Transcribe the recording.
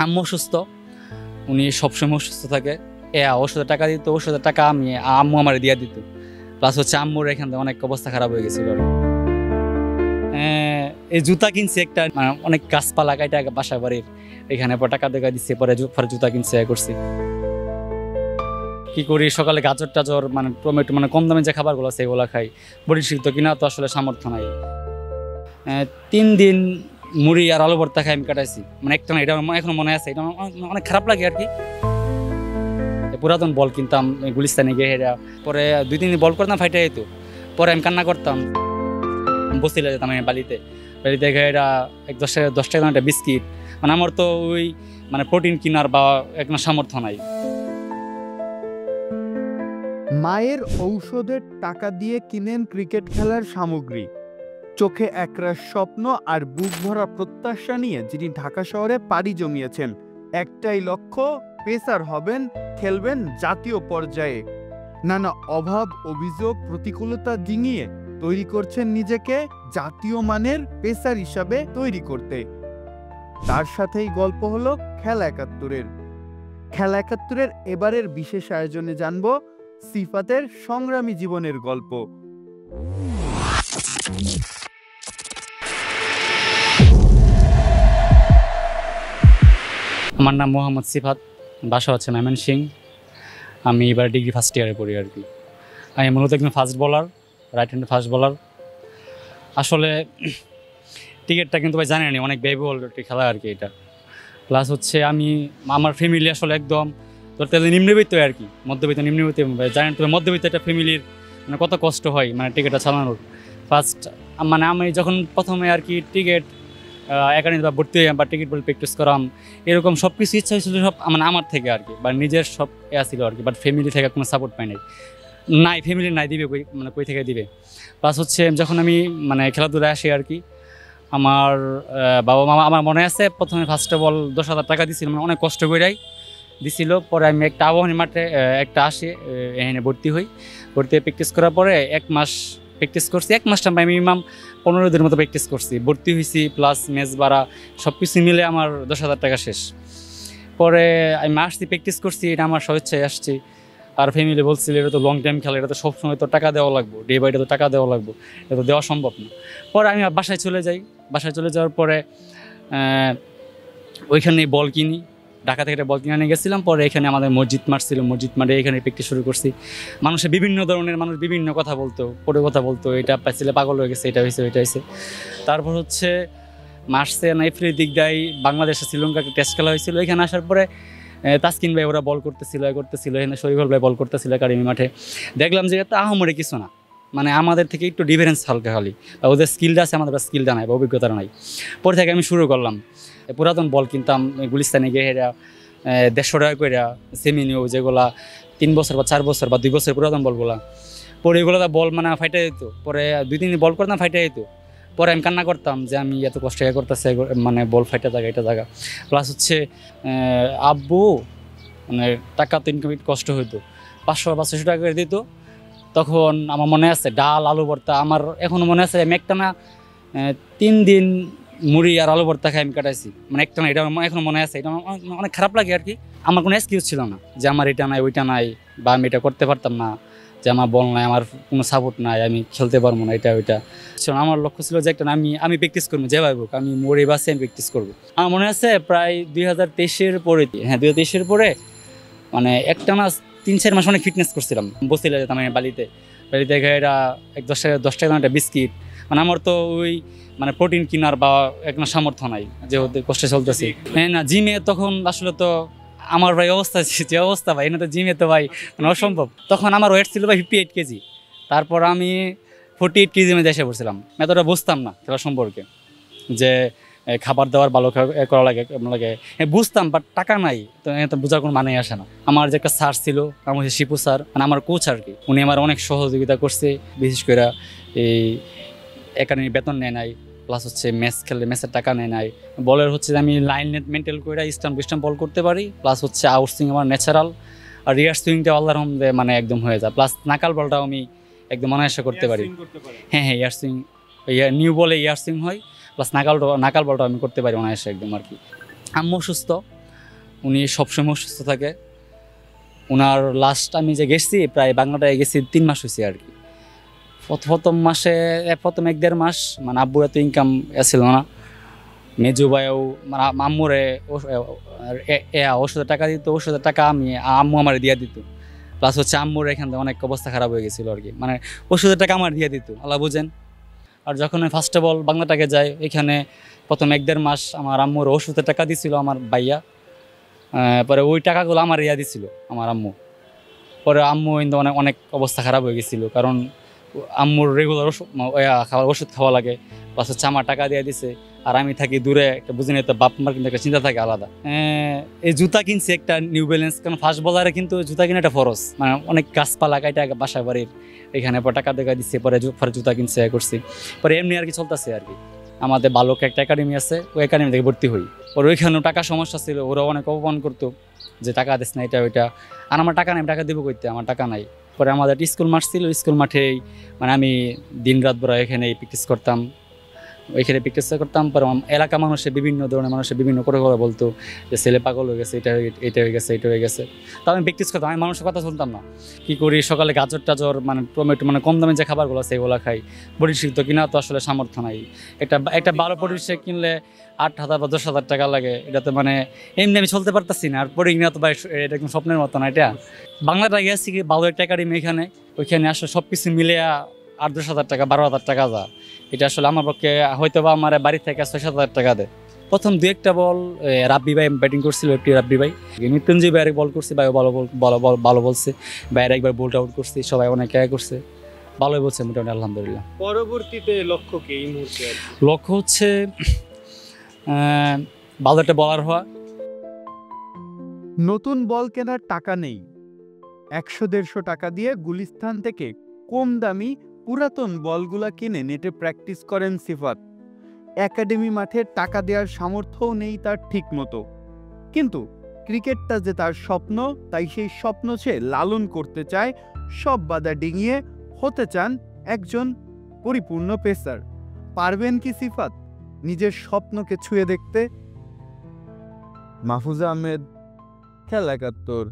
আম্মু অসুস্থ, উনি সবসময় অসুস্থ থাকে। ওষুধের টাকা দিত, ওষুধের টাকা আম্মু আমার দিয়ে দিত। প্লাস হচ্ছে আম্মুর এখান থেকে অনেক অবস্থা খারাপ হয়ে গেছিল। এই জুতা কিনছে একটা, মানে অনেক গাছপালা কাটা বাসা বাড়ির এখানে, পর টাকা দেখা দিচ্ছে, পরে জুতা কিনছে করছি। কি করি, সকালে গাজর টাজর মানে টমেটো মানে কম দামে যে খাবারগুলো আছে এগুলো খাই। বড়ি সিদ্ধ কিনা তো আসলে সামর্থ্য নাই। 3 দিন মুড়ি আর আলু ভর্তা খাই আমি কাটাইছি, মানে একটা না, এটা এখনো মনে আছে। এটা অনেক খারাপ লাগে আর কি। পুরাতন বল কিনতাম গুলিস্তানে গিয়ে, হেরা পরে 2-3 দিন বল করতাম, ফাইটে যেত। পরে আমি কান্না করতাম, বসিলে যেতাম আমি বালিতে গিয়ে, এরা 10 টাকা একটা বিস্কিট, মানে আমার তো ওই মানে প্রোটিন কেনার বা একটা সামর্থ্য নাই। মায়ের ঔষধের টাকা দিয়ে কিনেন ক্রিকেট খেলার সামগ্রী, চোখে একরাশ স্বপ্ন আর বুক ভরা প্রত্যাশা নিয়ে যিনি ঢাকা শহরে পাড়ি জমিয়েছেন। একটাই লক্ষ্য, পেসার হবেন, খেলবেন জাতীয় পর্যায়ে। নানা অভাব, অভিযোগ, প্রতিকূলতা ডিঙিয়ে তৈরি করছেন নিজেকে জাতীয় মানের পেসার হিসাবে তৈরি করতে। তার সাথেই গল্প হলো খেলা ৭১-এর। খেলা ৭১-এর এবারের বিশেষ আয়োজনে জানবো সিফাতের সংগ্রামী জীবনের গল্প। আমার নাম মোহাম্মদ সিফাত, বাসা হচ্ছে ময়মনসিংহ। আমি এবার ডিগ্রি ফার্স্ট ইয়ারে পড়ি আর কি। আমি মূলত একজন fast bowler, right hand fast bowler. আসলে ক্রিকেটটা কিন্তু ভাই জানেনি অনেক ব্যয়বহুল একটি খেলা আর কি এটা। প্লাস হচ্ছে আমার ফ্যামিলি আসলে একদম ধরতে নিম্নবিত্ত আর কি, মধ্যবিত্ত নিম্নবিত্ত। জানেন তবে মধ্যবিত্ত একটা ফ্যামিলির মানে কত কষ্ট হয় মানে টিকিটটা চালানোর। ফার্স্ট মানে আমি যখন প্রথমে আর কি টিকিট একাডেমি বা ভর্তি হইলাম বা টিকিট বল প্র্যাকটিস করাম, এরকম সব কিছু ইচ্ছা হয়েছিল সব মানে আমার থেকে আর কি, বা নিজের সব ছিল আর কি। বাট ফ্যামিলি থেকে কোনো সাপোর্ট পাই নাই, ফ্যামিলি নাই, দিবে কই থেকে দিবে। প্লাস হচ্ছে যখন আমি মানে খেলাধুলায় আসি আর কি, আমার বাবা মামা, আমার মনে আছে প্রথমে ফার্স্ট অফ অল 10,000 টাকা দিছিল, মানে অনেক কষ্ট করেই দিছিল। পরে আমি একটা আবাহনী মাঠে একটা আসি, এখানে ভর্তি হই। ভর্তি হয়ে প্র্যাকটিস করার পরে 1 মাস প্র্যাকটিস করছি। 1 মাসটা মিনিমাম 15 দিনের মতো প্র্যাকটিস করছি, ভর্তি হয়েছি, প্লাস ম্যাচ ভাড়া সব কিছু মিলে আমার 10,000 টাকা শেষ। পরে আমি আসছি, প্র্যাকটিস করছি, এটা আমার স্বেচ্ছায় আসছি। আর ফ্যামিলি বলছিল এটা তো লং টাইম খেলা, এটা তো সবসময় তো টাকা দেওয়া লাগবে, ডে বাই ডে তো টাকা দেওয়া লাগবে, এটা তো দেওয়া সম্ভব না। পরে আমি বাসায় চলে যাই। বাসায় চলে যাওয়ার পরে ওইখানে বল কিনি, ঢাকা থেকে একটা বল কিনে নিয়ে গেছিলাম। পরে এখানে আমাদের মসজিদ মাঠ ছিল, মসজিদ মাঠে এখানে প্র্যাকটিস শুরু করছি। মানুষের বিভিন্ন ধরনের মানুষ বিভিন্ন কথা বলতো, পরে কথা বলতো, এটা পাইছিলে পাগল হয়ে গেছে, এটা হয়েছে, ওইটা হয়েছে। তারপর হচ্ছে মার্চে না এপ্রিলের দিক দিয়ে বাংলাদেশে শ্রীলঙ্কা টেস্ট খেলা হয়েছিল। এখানে আসার পরে তাসকিন ভাই ওরা বল করতেছিল, এখানে শরীফুল ভাই বল করতেছিল একাডেমি মাঠে। দেখলাম যে এটা আহামরি কিছু না, মানে আমাদের থেকে একটু ডিফারেন্স হালকা খালি, ওদের স্কিলটা আছে, আমাদের স্কিলটা নাই বা অভিজ্ঞতা নাই। পরে থেকে আমি শুরু করলাম, পুরাতন বল কিনতাম গুলিস্তানে গিয়ে, হেরা 150 টাকা করে সেমিনিও, যেগুলা 3 বছর বা 4 বছর বা 2 বছর পুরাতন বলগুলা। পরে এগুলো বল মানে ফাইটে যেত, পরে 2-3 দিন বল করতাম, ফাইটে যেত। পরে আমি কান্না করতাম যে আমি এত কষ্ট করতেছে, মানে বল ফাইটা জায়গা এটা জায়গা। প্লাস হচ্ছে আব্বু মানে টাকা তো ইনকাম কষ্ট হইতো, 500 বা 600 টাকা করে দিত। তখন আমার মনে আছে ডাল আলু ভর্তা, আমার এখনও মনে আছে আমি একটা না 3 দিন মুড়ি আর আলু ভর্তা খাই আমি কাটাইছি, মানে একটা না, এটা এখনো মনে আছে। এটা অনেক খারাপ লাগে আর কি। আমার কোনো এক্সকিউজ ছিল না যে আমার এটা নাই ওইটা নাই, বা আমি এটা করতে পারতাম না, যে আমার বল নাই, আমার কোনো সাপোর্ট নাই, আমি খেলতে পারবো না, এটা ওইটা। আমার লক্ষ্য ছিল যে একটা আমি প্র্যাকটিস করবো, যেভাবে হোক আমি মরে বাসে আমি প্র্যাকটিস করবো। আমার মনে আছে প্রায় 2023-এর পরে, 2023-এর পরে মানে একটা না 3-4 মাস অনেক ফিটনেস করছিলাম। বসিলে যেতাম আমি বালিতে গিয়ে, এরা 10 টাকা একটা বিস্কিট, মানে আমার তো ওই মানে প্রোটিন কেনার বা একটা সামর্থ্য নাই, যেহেতু কষ্টে চলতেছি। হ্যাঁ না, জিমে তখন আসলে তো আমার ভাই অবস্থা যে অবস্থা ভাই, এনে তো জিমে তো ভাই মানে অসম্ভব। তখন আমার ওয়েট ছিল ভাই 58 কেজি, তারপর আমি 48 কেজি মধ্যে এসে পড়ছিলাম। এতটা বুঝতাম না খেলা সম্পর্কে, যে খাবার দাবার ভালো করা লাগে বুঝতাম, বাট টাকা নাই তো এটা বোঝার কোনো মানেই আসে না। আমার যে একটা স্যার ছিল, আমার হচ্ছে শিপু স্যার, মানে আমার কোচ আর কি, উনি আমার অনেক সহযোগিতা করছে। বিশেষ করে এই একাডেমি বেতন নেয় নাই, প্লাস হচ্ছে ম্যাচ খেললে ম্যাচের টাকা নেয় নাই। বলের হচ্ছে আমি লাইন নেট মেনটেন করে স্টাম্প বল করতে পারি, প্লাস হচ্ছে আউট সুইং আমার ন্যাচারাল, আর রিয়ার সুইংটা আল্লাহর রহমতে মানে একদম হয়ে যায়। প্লাস নাকাল বলটাও আমি একদম অনায়াসে করতে পারি। হ্যাঁ, ইয়ার সুইং, নিউ বলে ইয়ার সুইং হয়, প্লাস নাকাল বলটাও আমি করতে পারি অনায়াসে একদম আর কি। আম্মু অসুস্থ, উনি সবসময় অসুস্থ থাকে। ওনার লাস্ট আমি যে গেছি প্রায় বাংলাটায় গেছি 3 মাস হয়েছে আর কি। প্রথম মাসে প্রথম 1-1.5 মাস মানে আব্বুর এত ইনকাম ছিল না। মেজু ভাইও মানে আম্মুরে ওষুধের টাকা দিত, ওষুধের টাকা আম্মু আমার দিয়ে দিত। প্লাস হচ্ছে আম্মুর এখান থেকে অনেক অবস্থা খারাপ হয়ে গেছিলো আর কি, মানে ওষুধের টাকা আমার দিয়ে দিত, আল্লাহ বুঝেন। আর যখন আমি ফার্স্ট অফ অল বাংলাটাকে যাই, এখানে প্রথম 1-1.5 মাস আমার আম্মুর ওষুধের টাকা দিছিল আমার ভাইয়া। পরে ওই টাকাগুলো আমার ইয়া দিছিল আমার আম্মু। পরে আম্মু কিন্তু অনেক অনেক অবস্থা খারাপ হয়ে গেছিলো, কারণ আম্মুর রেগুলার ওষুধ খাওয়া লাগে। প্লাস হচ্ছে আমার টাকা দিয়ে দিছে, আর আমি থাকি দূরে, একটা বুঝে নিতে বাপ মার কিন্তু একটা চিন্তা থাকে আলাদা। এই জুতা কিনছি একটা নিউ ব্যালেন্স, কারণ ফার্স্ট বলারে কিন্তু জুতা কিনে একটা ফরজ, মানে অনেক গাছপালা কাটা বাসা বাড়ির এখানে, পরে টাকা দেখা দিচ্ছে, পরে জুতা কিনছে করছি। পরে এমনি আর কি চলতেছে আর কি। আমাদের বালক একটা একাডেমি আছে, ওই একাডেমি থেকে ভর্তি হই। পরে ওইখানেও টাকা সমস্যা ছিল, ওরা অনেক অপমান করতো যে টাকা দিস না, এটা ওইটা। আর আমার টাকা নেই, টাকা দেবো করতে, আমার টাকা নাই। পরে আমাদের স্কুল মাঠ ছিল, স্কুল মাঠেই মানে আমি দিন রাত ভরা এখানে প্র্যাকটিস করতাম, ওইখানে প্র্যাকটিস করতাম। পরে এলাকা মানুষের বিভিন্ন ধরনের মানুষের বিভিন্ন করে কথা বলতো যে ছেলে পাগল হয়ে গেছে, এটা হয়ে গেছে, এটা হয়ে গেছে। তো আমি প্র্যাকটিস করতাম, আমি মানুষের কথা শুনতাম না। কী করি, সকালে গাজর টাজর মানে টমেটো মানে কম দামে যে খাবারগুলো আছে এগুলো খাই। পরিশিক্ত কিনা তো আসলে সামর্থ্য নাই। একটা ভালো পরিষেক কিনলে 8,000 বা 10,000 টাকা লাগে, এটা তো মানে এমনি আমি চলতে পারতাছি না। আর পরে কিনা তো ভাই এটা একদম স্বপ্নের মতো না। এটা বাংলাটা গেছি কি ভালো একটা একাডেমি, এখানে ওইখানে আসলে সব কিছু মিলে 8-10,000 টাকা 12,000 টাকা যা, এটা আসলে আমার পক্ষে হয়তো বা আমার বাড়ি থেকে 6,000 টাকা দেয়। প্রথম 2-1টা বল রাব্বি ভাই ব্যাটিং করছিল, একটি রাব্বি ভাই, মৃত্যুঞ্জয় ভাই বল করছে, ভাই ভালো বলছে, ভাইয়ের একবার বোল্ট আউট করছে, সবাই অনেক করছে, ভালোই বলছে মোটামুটি আলহামদুলিল্লাহ। পরবর্তীতে লক্ষ্য কি এই মুহূর্তে? লক্ষ্য হচ্ছে ভালো একটা বলার হওয়া। নতুন বল কেনার টাকা নেই, 100-150 টাকা দিয়ে গুলিস্তান থেকে কম দামি পুরাতন বলগুলা কিনে নেটে প্র্যাকটিস করেন সিফাত। একাডেমি মাঠে টাকা দেওয়ার সামর্থ্যও নেই তার ঠিক মতো, কিন্তু ক্রিকেটটা যে তার স্বপ্ন, তাই সেই স্বপ্ন সে লালন করতে চায়, সব বাধা ডিঙিয়ে হতে চান একজন পরিপূর্ণ পেসার। পারবেন কি সিফাত নিজের স্বপ্নকে ছুঁয়ে দেখতে? মাহফুজা আহমেদ, খেলা 71।